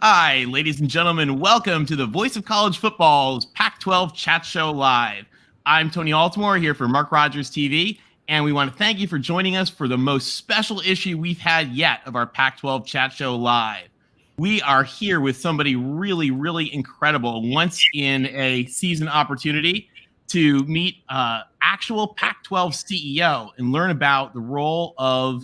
Hi, ladies and gentlemen. Welcome to the Voice of College Football's Pac-12 Chat Show Live. I'm Tony Altimore here for MarkRogersTV, and we want to thank you for joining us for the most special issue we've had yet of our Pac-12 Chat Show Live. We are here with somebody really, really incredible, once in a season opportunity to meet actual Pac-12 CEO and learn about the role of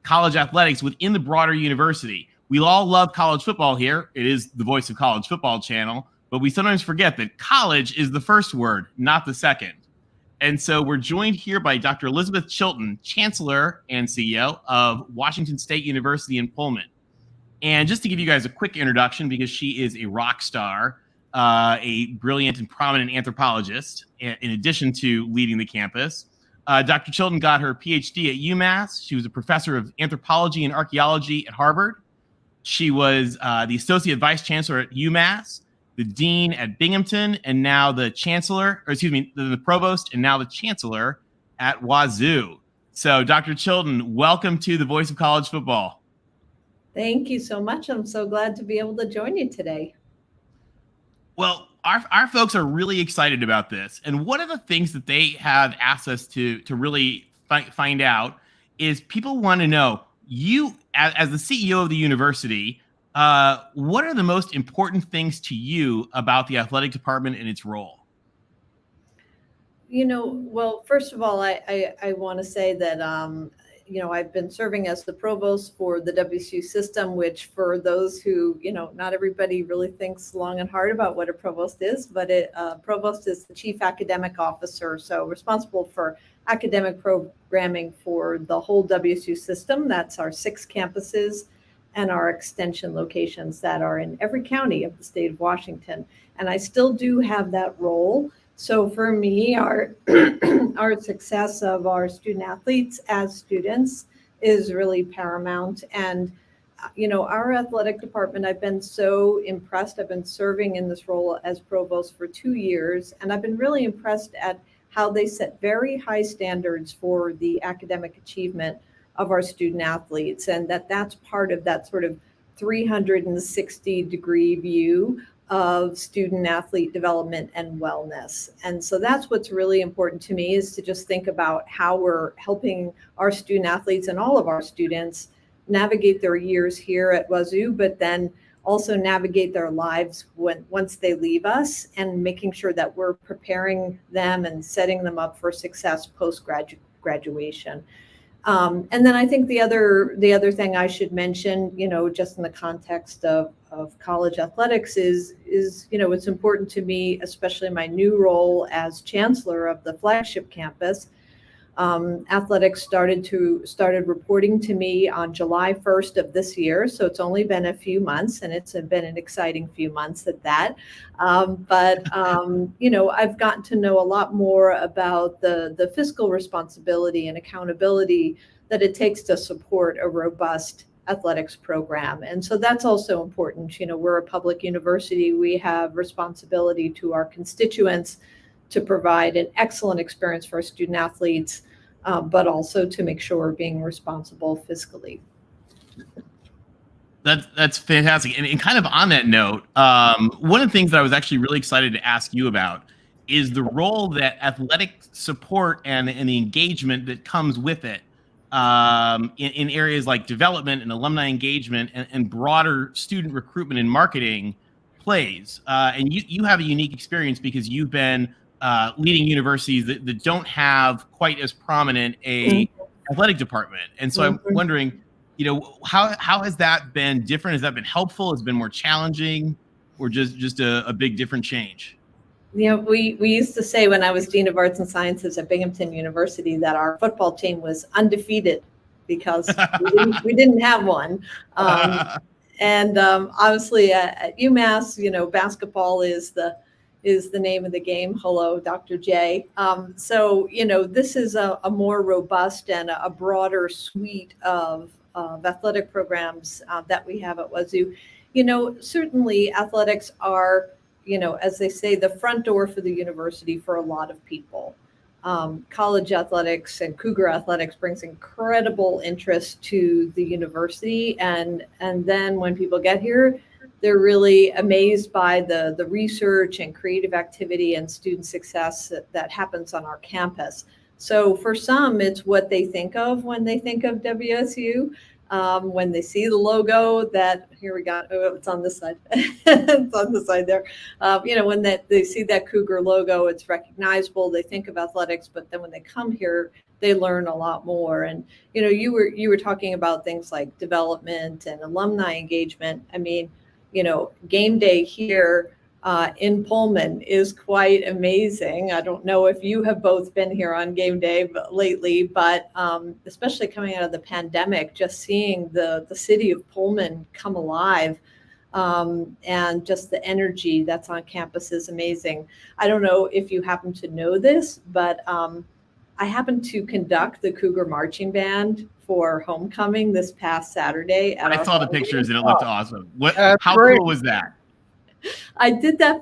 college athletics within the broader university. We all love college football here. It is the Voice of College Football channel, but we sometimes forget that college is the first word, not the second. And so we're joined here by Dr. Elizabeth Chilton, Chancellor and CEO of Washington State University in Pullman. And just to give you guys a quick introduction, because she is a rock star, a brilliant and prominent anthropologist, in addition to leading the campus. Dr. Chilton got her PhD at UMass. She was a professor of anthropology and archaeology at Harvard. She was the Associate Vice Chancellor at UMass, the Dean at Binghamton, and now the Chancellor, or excuse me, the Provost, and now the Chancellor at WSU. So, Dr. Chilton, welcome to the Voice of College Football. Thank you so much. I'm so glad to be able to join you today. Well, our folks are really excited about this. And one of the things that they have asked us to really find out is people want to know, you, as the CEO of the university, what are the most important things to you about the athletic department and its role? Well, first of all, I want to say that, I've been serving as the provost for the WSU system, which for those who, not everybody really thinks long and hard about what a provost is, but provost is the chief academic officer, so responsible for academic programming for the whole WSU system. That's our 6 campuses and our extension locations that are in every county of the state of Washington. And I still do have that role. So for me, our success of our student athletes as students is really paramount. And, our athletic department, I've been so impressed. I've been serving in this role as provost for 2 years, and I've been really impressed at how they set very high standards for the academic achievement of our student athletes, and that's part of that sort of 360-degree view of student athlete development and wellness. And so that's what's really important to me, is to just think about how we're helping our student athletes and all of our students navigate their years here at WSU, but then also navigate their lives once they leave us, and making sure that we're preparing them and setting them up for success post-graduation. And then I think the other thing I should mention, just in the context of college athletics is it's important to me, especially my new role as chancellor of the flagship campus. Athletics started reporting to me on July 1st of this year. So it's only been a few months, and it's been an exciting few months at that. But I've gotten to know a lot more about the fiscal responsibility and accountability that it takes to support a robust athletics program. And so that's also important. We're a public university. We have responsibility to our constituents to provide an excellent experience for our student athletes, but also to make sure we're being responsible fiscally. That's fantastic. And kind of on that note, one of the things that I was actually really excited to ask you about is the role that athletic support and the engagement that comes with it in areas like development and alumni engagement and broader student recruitment and marketing plays. And you have a unique experience because you've been leading universities that don't have quite as prominent a athletic department. And so I'm wondering, how has that been different? Has that been helpful? Has it been more challenging, or just a big different change? We used to say, when I was Dean of Arts and Sciences at Binghamton University, that our football team was undefeated because we didn't have one. And obviously at UMass, basketball is the name of the game. Hello, Dr. J. So, this is a more robust and a broader suite of athletic programs that we have at WSU. Certainly athletics are, as they say, the front door for the university for a lot of people. College athletics and Cougar athletics brings incredible interest to the university. And then when people get here, they're really amazed by the research and creative activity and student success that happens on our campus. So for some, it's what they think of when they think of WSU. When they see the logo that, here we go, oh, it's on this side, it's on the side there. When they see that Cougar logo, it's recognizable, they think of athletics, but then when they come here, they learn a lot more. And, you were talking about things like development and alumni engagement. I mean, game day here in Pullman is quite amazing. I don't know if you have both been here on game day lately, but especially coming out of the pandemic, just seeing the city of Pullman come alive, and just the energy that's on campus is amazing. I don't know if you happen to know this, but I happened to conduct the Cougar Marching Band for homecoming this past Saturday. I saw the pictures and it looked awesome. How great. cool was that? I did that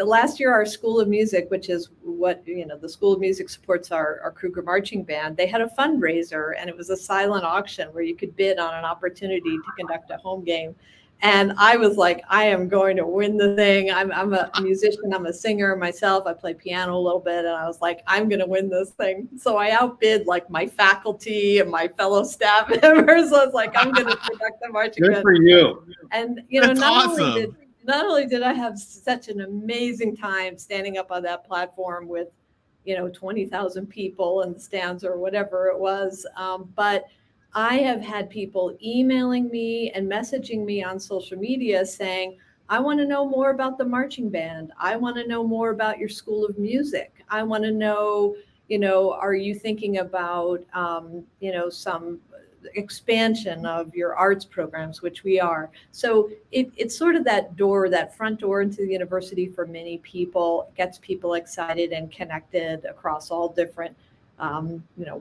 last year, our School of Music, which is what, the School of Music supports our Cougar Marching Band, they had a fundraiser, and it was a silent auction where you could bid on an opportunity to conduct a home game. And I was like, I am going to win the thing. I'm a musician. I'm a singer myself. I play piano a little bit. And I was like, I'm going to win this thing. So I outbid like my faculty and my fellow staff members. I was like, I'm going to conduct the marching band. Good for you. And, That's awesome. Not only did I have such an amazing time standing up on that platform with, 20,000 people in the stands or whatever it was, but I have had people emailing me and messaging me on social media saying, I want to know more about the marching band. I want to know more about your School of Music. I want to know, are you thinking about, some expansion of your arts programs, which we are. So it's sort of that front door into the university for many people. It gets people excited and connected across all different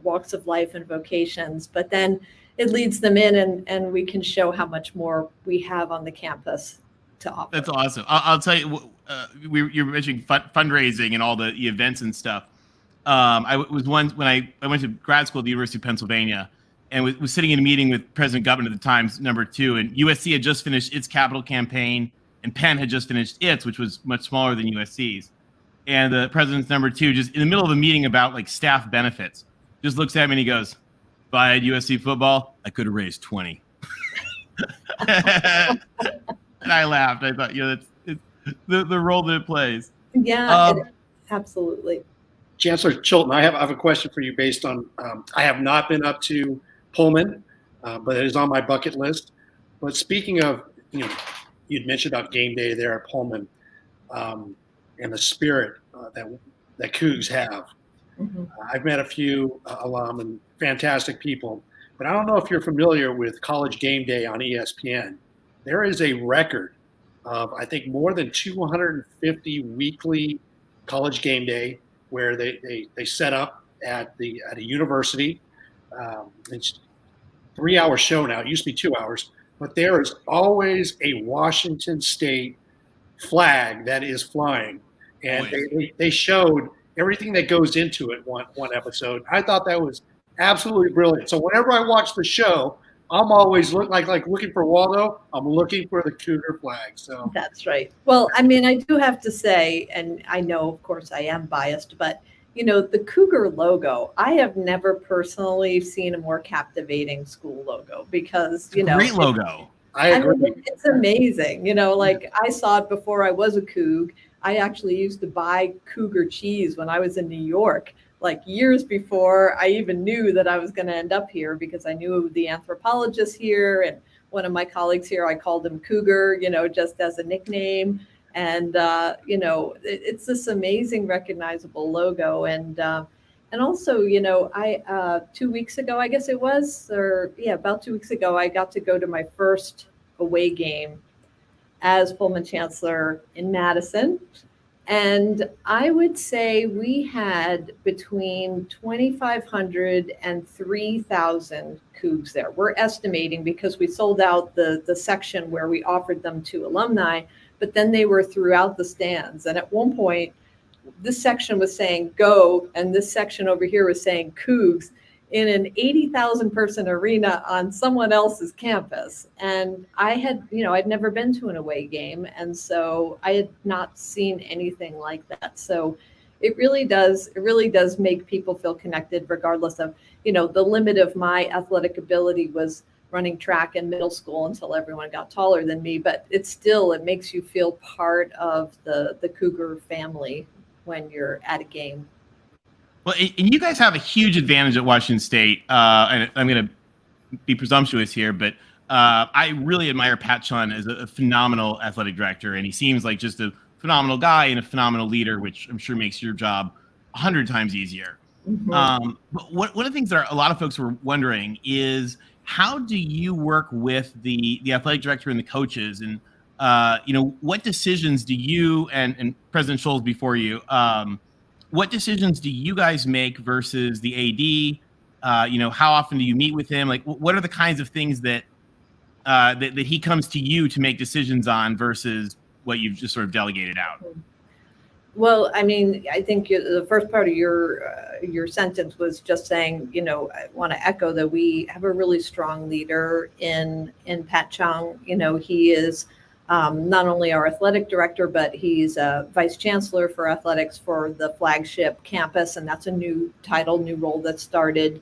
walks of life and vocations, but then it leads them in and we can show how much more we have on the campus to offer. That's awesome. I'll tell you, you're mentioning fundraising and all the events and stuff. I was once, when I went to grad school at the University of Pennsylvania, and was sitting in a meeting with President Gutman at the time's #2, and USC had just finished its capital campaign, and Penn had just finished its, which was much smaller than USC's. And the president's #2, just in the middle of a meeting about like staff benefits, just looks at me and he goes, if I had USC football, I could have raised 20. And I laughed. I thought, that's the role that it plays. Yeah, absolutely. Chancellor Chilton, I have a question for you based on, I have not been up to Pullman, but it is on my bucket list. But speaking of, you'd mentioned about game day there at Pullman, and the spirit that Cougs have. Mm-hmm. I've met a few alum and fantastic people, but I don't know if you're familiar with College Game Day on ESPN. There is a record of, I think, more than 250 weekly College Game Day where they set up at a university. It's a 3-hour show now. It used to be 2 hours, but there is always a Washington State flag that is flying. And they showed everything that goes into it one episode. I thought that was absolutely brilliant. So whenever I watch the show, I'm always looking for Waldo. I'm looking for the Cougar flag. So that's right. Well, I mean, I do have to say, and I know, of course, I am biased, but the Cougar logo, I have never personally seen a more captivating school logo because, great logo. I agree. mean, it's amazing. I saw it before I was a Coug. I actually used to buy Cougar cheese when I was in New York, like years before I even knew that I was going to end up here, because I knew the anthropologist here and one of my colleagues here, I called him Cougar, just as a nickname. And, it's this amazing recognizable logo. And also, I 2 weeks ago, I guess it was, about 2 weeks ago, I got to go to my first away game as Pullman Chancellor in Madison. And I would say we had between 2,500 and 3,000 Cougs there. We're estimating because we sold out the section where we offered them to alumni, but then they were throughout the stands. And at one point, this section was saying go, and this section over here was saying Cougs. in an 80,000 person arena on someone else's campus. And I'd never been to an away game. And so I had not seen anything like that. So it really does make people feel connected, regardless of, the limit of my athletic ability was running track in middle school until everyone got taller than me. But it makes you feel part of the Cougar family when you're at a game. Well, and you guys have a huge advantage at Washington State, and I'm going to be presumptuous here, but I really admire Pat Chun as a phenomenal athletic director, and he seems like just a phenomenal guy and a phenomenal leader, which I'm sure makes your job 100 times easier. Mm-hmm. But one of the things that a lot of folks were wondering is, how do you work with the athletic director and the coaches, and what decisions do you and President Scholes before you? What decisions do you guys make versus the AD? How often do you meet with him? Like, what are the kinds of things that he comes to you to make decisions on versus what you've just sort of delegated out? Well, I mean, I think the first part of your sentence was just saying, I want to echo that we have a really strong leader in Pat Chung. He is not only our athletic director, but he's a vice chancellor for athletics for the flagship campus. And that's a new title, new role that started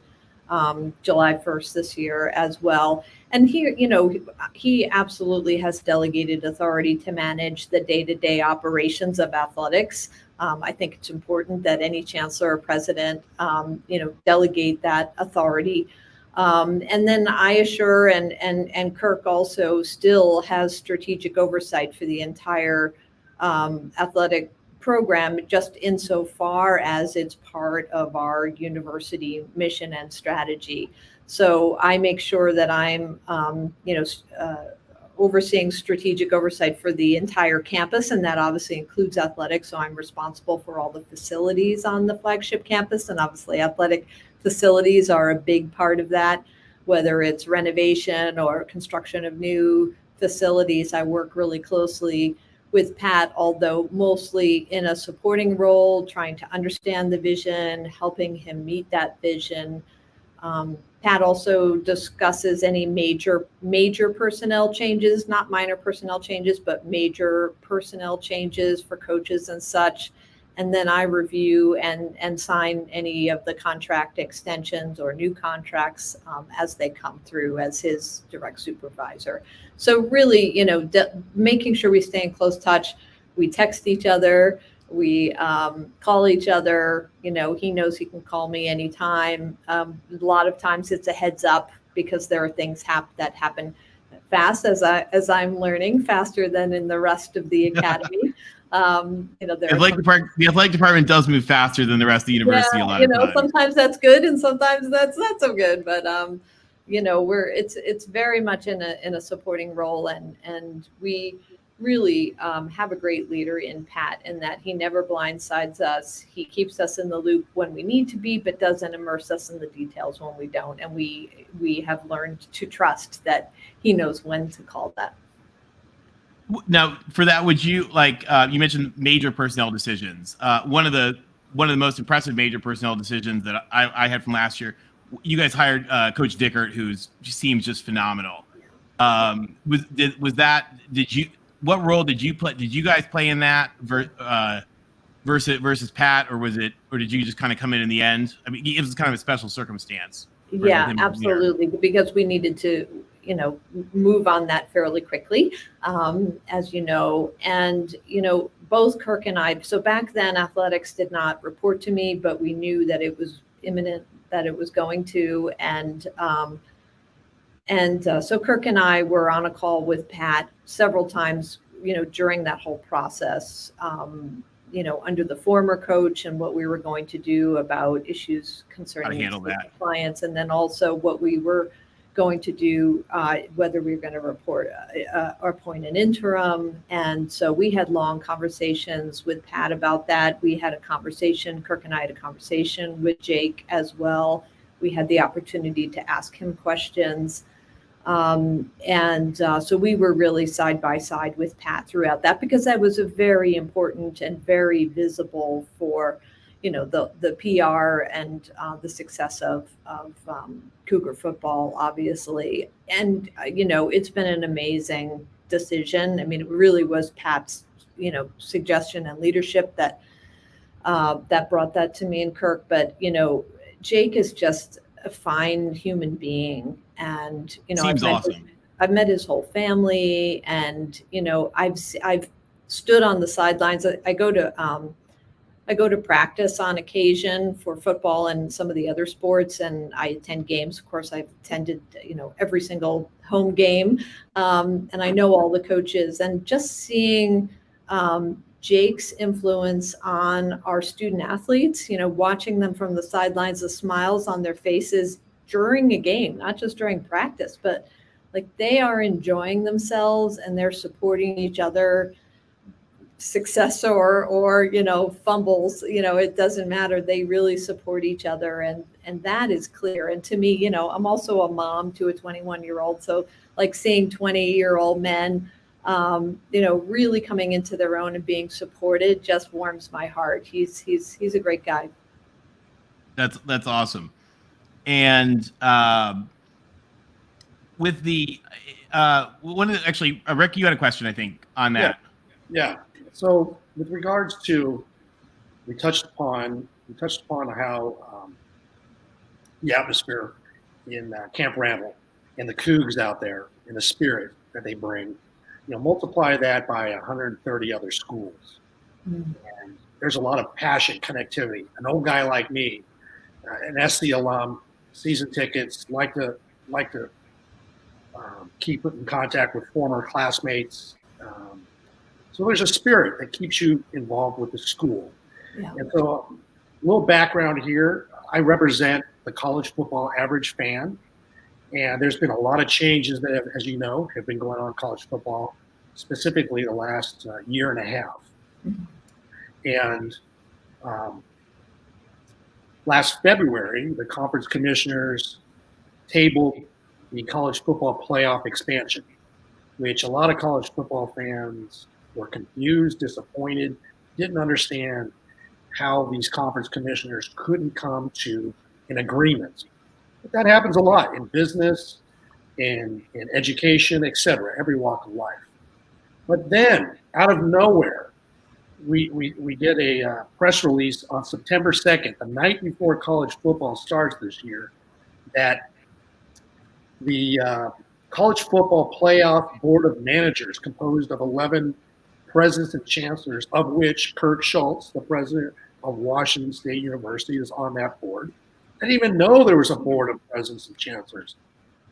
July 1st this year as well. And he absolutely has delegated authority to manage the day-to-day operations of athletics. I think it's important that any chancellor or president, delegate that authority. And then I assure, and Kirk also still has strategic oversight for the entire athletic program, just insofar as it's part of our university mission and strategy. So I make sure that I'm, overseeing strategic oversight for the entire campus, and that obviously includes athletics. So I'm responsible for all the facilities on the flagship campus, and obviously athletic facilities are a big part of that, whether it's renovation or construction of new facilities. I work really closely with Pat, although mostly in a supporting role, trying to understand the vision, helping him meet that vision. Pat also discusses any major personnel changes, not minor personnel changes, but major personnel changes for coaches and such. And then I review and sign any of the contract extensions or new contracts as they come through as his direct supervisor. So really, making sure we stay in close touch. We text each other. We call each other. He knows he can call me anytime. A lot of times it's a heads up, because there are things that happen fast, as I'm learning, faster than in the rest of the academy. The athletic department does move faster than the rest of the university a lot of times. Sometimes that's good and sometimes that's not so good. But it's very much in a supporting role, and we really have a great leader in Pat, in that he never blindsides us. He keeps us in the loop when we need to be, but doesn't immerse us in the details when we don't. And we have learned to trust that he knows when to call that. Now, for that, would you you mentioned major personnel decisions? One of the most impressive major personnel decisions that I had from last year, you guys hired Coach Dickert, who seems just phenomenal. What role did you play? Did you guys play in that versus Pat, or did you just kind of come in the end? I mean, it was kind of a special circumstance. Yeah, absolutely, because we needed to, move on that fairly quickly, as you know. And, both Kirk and I, so back then athletics did not report to me, but we knew that it was imminent, that it was going to. And so Kirk and I were on a call with Pat several times, during that whole process, under the former coach, and what we were going to do about issues concerning compliance, and then also what we were going to do, whether we were going to report or appoint an interim. And so we had long conversations with Pat about that. We had a conversation, Kirk and I had a conversation with Jake as well. We had the opportunity to ask him questions. So we were really side by side with Pat throughout that, because that was a very important and very visible for, the PR and the success of Cougar football, obviously. And, it's been an amazing decision. I mean, it really was Pat's, suggestion and leadership that brought that to me and Kirk. But, Jake is just a fine human being. And, Seems awesome. I've met his whole family, and, I've stood on the sidelines. I go to practice on occasion for football and some of the other sports, and I attend games. Of course, I've attended, every single home game, and I know all the coaches. And just seeing Jake's influence on our student athletes, watching them from the sidelines, the smiles on their faces during a game, not just during practice, but like they are enjoying themselves and they're supporting each other. Success or fumbles, it doesn't matter. They really support each other, and that is clear. And to me, I'm also a mom to a 21-year-old, so like seeing 20-year-old men really coming into their own and being supported just warms my heart. He's a great guy. That's awesome. And with the actually, Rick, you had a question, I think, on that. Yeah. So with regards to, we touched upon how the atmosphere in Camp Randall and the Cougs out there and the spirit that they bring, multiply that by 130 other schools. Mm-hmm. And there's a lot of passion, connectivity. An old guy like me, an SC alum, season tickets, like to keep in contact with former classmates. So there's a spirit that keeps you involved with the school. Yeah. And so a little background here, I represent the college football average fan. And there's been a lot of changes that, as you know, have been going on in college football, specifically the last year and a half. Mm-hmm. And last February, the conference commissioners tabled the college football playoff expansion, which a lot of college football fans were confused, disappointed, didn't understand how these conference commissioners couldn't come to an agreement. But that happens a lot in business, in education, et cetera, every walk of life. But then, out of nowhere, we did a press release on September 2nd, the night before college football starts this year, that the college football playoff board of managers, composed of 11 presidents and chancellors, of which Kirk Schultz, the president of Washington State University, is on that board. I didn't even know there was a board of presidents and chancellors.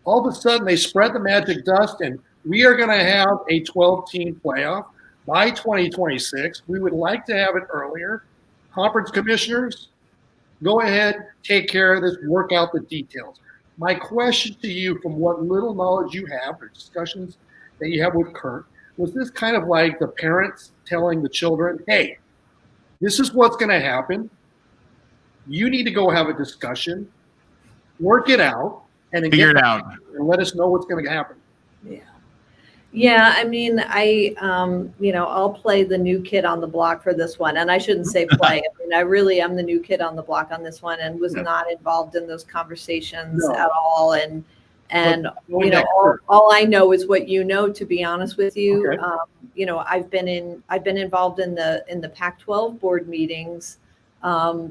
All of a sudden, they spread the magic dust, and we are going to have a 12-team playoff by 2026. We would like to have it earlier. Conference commissioners, go ahead, take care of this, work out the details. My question to you, from what little knowledge you have or discussions that you have with Kirk, was this kind of like the parents telling the children, hey, this is what's going to happen. You need to go have a discussion, work it out, and figure it out, and let us know what's going to happen. Yeah. I mean, I'll play the new kid on the block for this one, and I shouldn't say play. I mean, I really am the new kid on the block on this one, and was not involved in those conversations at all. And all I know is what you know. To be honest with you, okay. I've been involved in the Pac-12 board meetings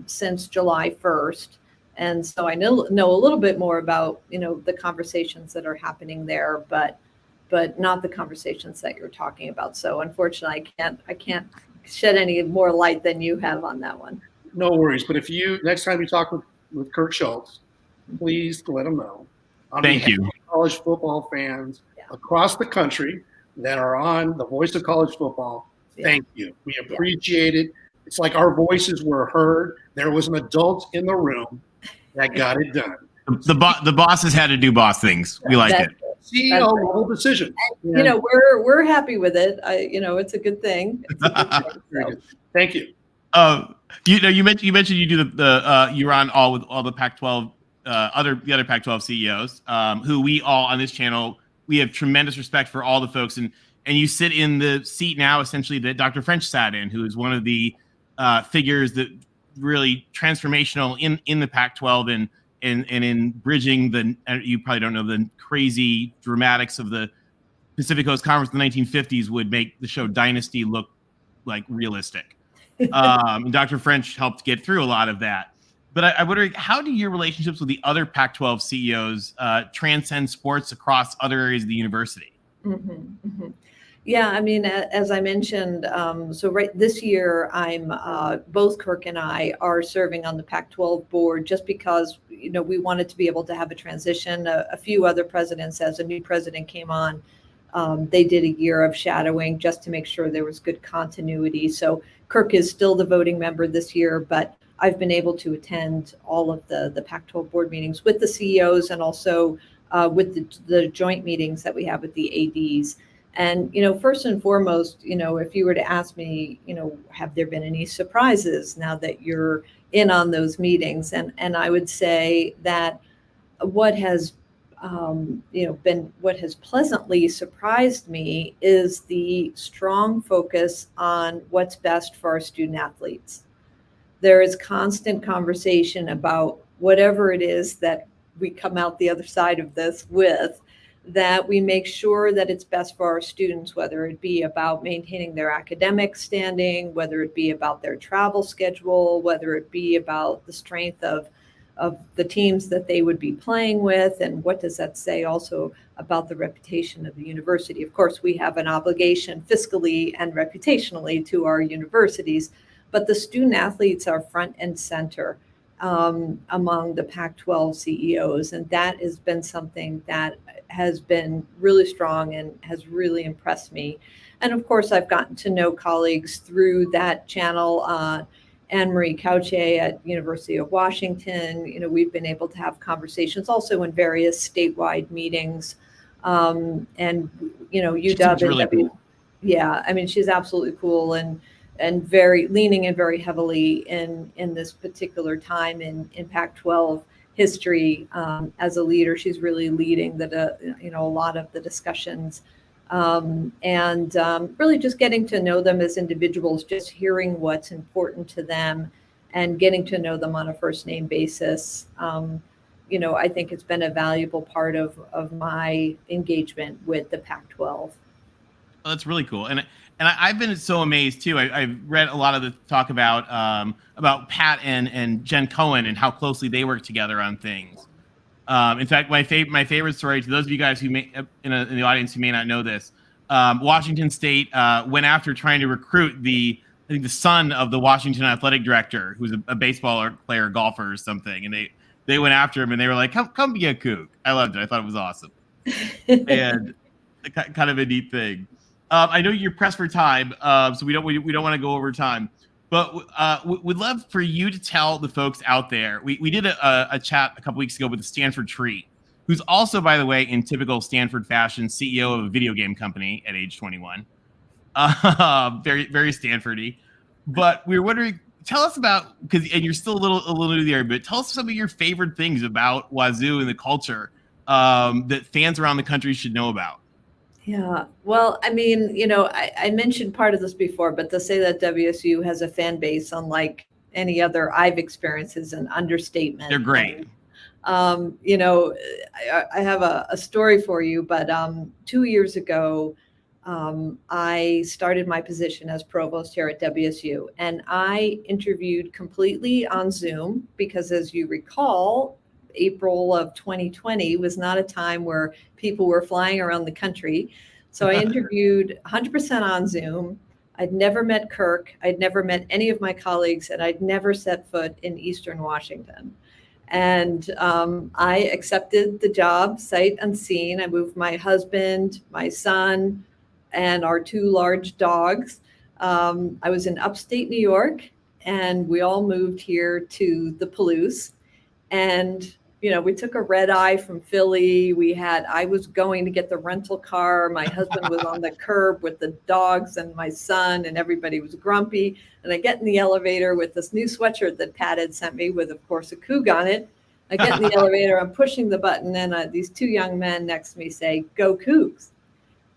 since July 1st, and so I know a little bit more about the conversations that are happening there, but not the conversations that you're talking about. So unfortunately, I can't shed any more light than you have on that one. No worries. But if next time you talk with Kirk Schultz, please let him know. Thank you. College football fans across the country that are on the Voice of College Football, thank you. We appreciate it. It's like our voices were heard. There was an adult in the room that got it done. The bosses had to do boss things. We like it. CEO level decision. We're happy with it. It's a good thing. Thank you. You mentioned you do you're on all with all the Pac-12 the other Pac-12 CEOs who we all on this channel, we have tremendous respect for all the folks, and you sit in the seat now essentially that Dr. French sat in, who is one of the figures that really transformational in the Pac-12 and in bridging you probably don't know, the crazy dramatics of the Pacific Coast Conference in the 1950s would make the show Dynasty look like realistic. And Dr. French helped get through a lot of that. But I'm wondering, how do your relationships with the other Pac-12 CEOs transcend sports across other areas of the university? Mm-hmm, mm-hmm. Yeah, I mean, as I mentioned, so right this year, both Kirk and I are serving on the Pac-12 board just because, we wanted to be able to have a transition. A few other presidents, as a new president came on, they did a year of shadowing just to make sure there was good continuity. So Kirk is still the voting member this year, but I've been able to attend all of the Pac-12 board meetings with the CEOs and also with the joint meetings that we have with the ADs. And, first and foremost, if you were to ask me, have there been any surprises now that you're in on those meetings? And I would say that what has pleasantly surprised me is the strong focus on what's best for our student athletes. There is constant conversation about whatever it is that we come out the other side of this with, that we make sure that it's best for our students, whether it be about maintaining their academic standing, whether it be about their travel schedule, whether it be about the strength of the teams that they would be playing with, and what does that say also about the reputation of the university. Of course, we have an obligation fiscally and reputationally to our universities, but the student athletes are front and center among the Pac-12 CEOs, and that has been something that has been really strong and has really impressed me. And of course, I've gotten to know colleagues through that channel. Anne-Marie Cauche at University of Washington, we've been able to have conversations also in various statewide meetings. And, UW. Really cool. Yeah, I mean, she's absolutely cool and very leaning in very heavily in this particular time in Pac-12 history as a leader. She's really leading a lot of the discussions. And really just getting to know them as individuals, just hearing what's important to them and getting to know them on a first name basis. I think it's been a valuable part of my engagement with the Pac-12. Oh, that's really cool. And I've been so amazed too. I've read a lot of the talk about Pat and Jen Cohen and how closely they work together on things. In fact, my favorite story, to those of you guys who may in the audience who may not know this, Washington State went after trying to recruit the son of the Washington athletic director, who's a baseball player, golfer or something, and they went after him and they were like, "Come be a kook." I loved it. I thought it was awesome, and kind of a neat thing. I know you're pressed for time, so we don't want to go over time. But we'd love for you to tell the folks out there. We did a chat a couple weeks ago with the Stanford Tree, who's also, by the way, in typical Stanford fashion, CEO of a video game company at age 21. Very, very Stanford-y. But we were wondering, tell us about, and you're still a little new there, but tell us some of your favorite things about Wazoo and the culture that fans around the country should know about. Yeah, well, I mean, I mentioned part of this before, but to say that WSU has a fan base unlike any other I've experienced is an understatement. They're great. And, I have a story for you, but 2 years ago, I started my position as provost here at WSU, and I interviewed completely on Zoom because, as you recall, April of 2020 was not a time where people were flying around the country. So I interviewed 100% on Zoom. I'd never met Kirk. I'd never met any of my colleagues, and I'd never set foot in Eastern Washington. And I accepted the job sight unseen. I moved my husband, my son, and our 2 large dogs. I was in upstate New York, and we all moved here to the Palouse. And we took a red eye from Philly. I was going to get the rental car. My husband was on the curb with the dogs and my son, and everybody was grumpy. And I get in the elevator with this new sweatshirt that Pat had sent me with, of course, a Coug on it. I get in the elevator, I'm pushing the button, and these 2 young men next to me say, "Go Cougs."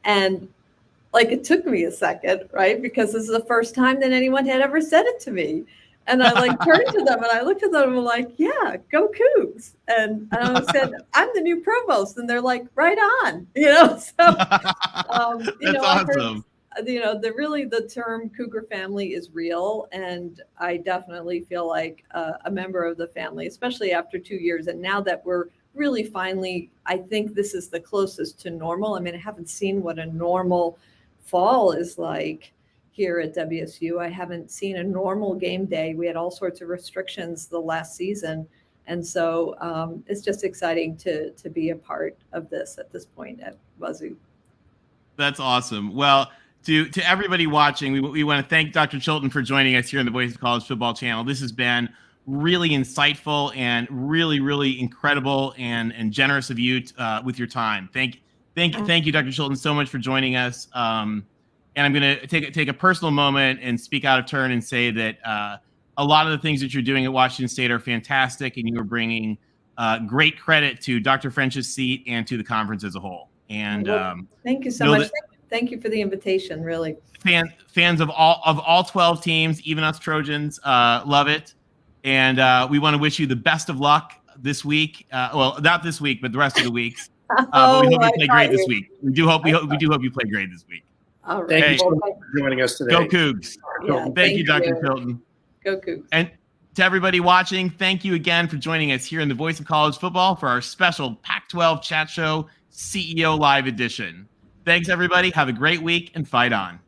And it took me a second, right? Because this is the first time that anyone had ever said it to me. And I like turned to them and I looked at them and I'm like, yeah, go Cougs. And I said, I'm the new provost. And they're like, right on, So, That's awesome. The term Cougar family is real. And I definitely feel like a member of the family, especially after 2 years. And now that we're really finally, I think this is the closest to normal. I mean, I haven't seen what a normal fall is like here at WSU. I haven't seen a normal game day. We had all sorts of restrictions the last season. And so it's just exciting to be a part of this at this point at WSU. That's awesome. Well, to everybody watching, we want to thank Dr. Chilton for joining us here on the Voice of College Football channel. This has been really insightful and really, really incredible and generous of you with your time. Thank you, Dr. Chilton, so much for joining us. And I'm going to take a personal moment and speak out of turn and say that a lot of the things that you're doing at Washington State are fantastic, and you are bringing great credit to Dr. French's seat and to the conference as a whole. And thank you so much. Thank you for the invitation. Really, fans of all 12 teams, even us Trojans, love it. And we want to wish you the best of luck this week. Well, not this week, but the rest of the weeks. But we hope you play great this week. We do hope you play great this week. All right. Thank you for joining us today. Go Cougs. Yeah, thank you, Dr. Chilton. Go Cougs. And to everybody watching, thank you again for joining us here in the Voice of College Football for our special Pac-12 Chat Show CEO Live edition. Thanks, everybody. Have a great week and fight on.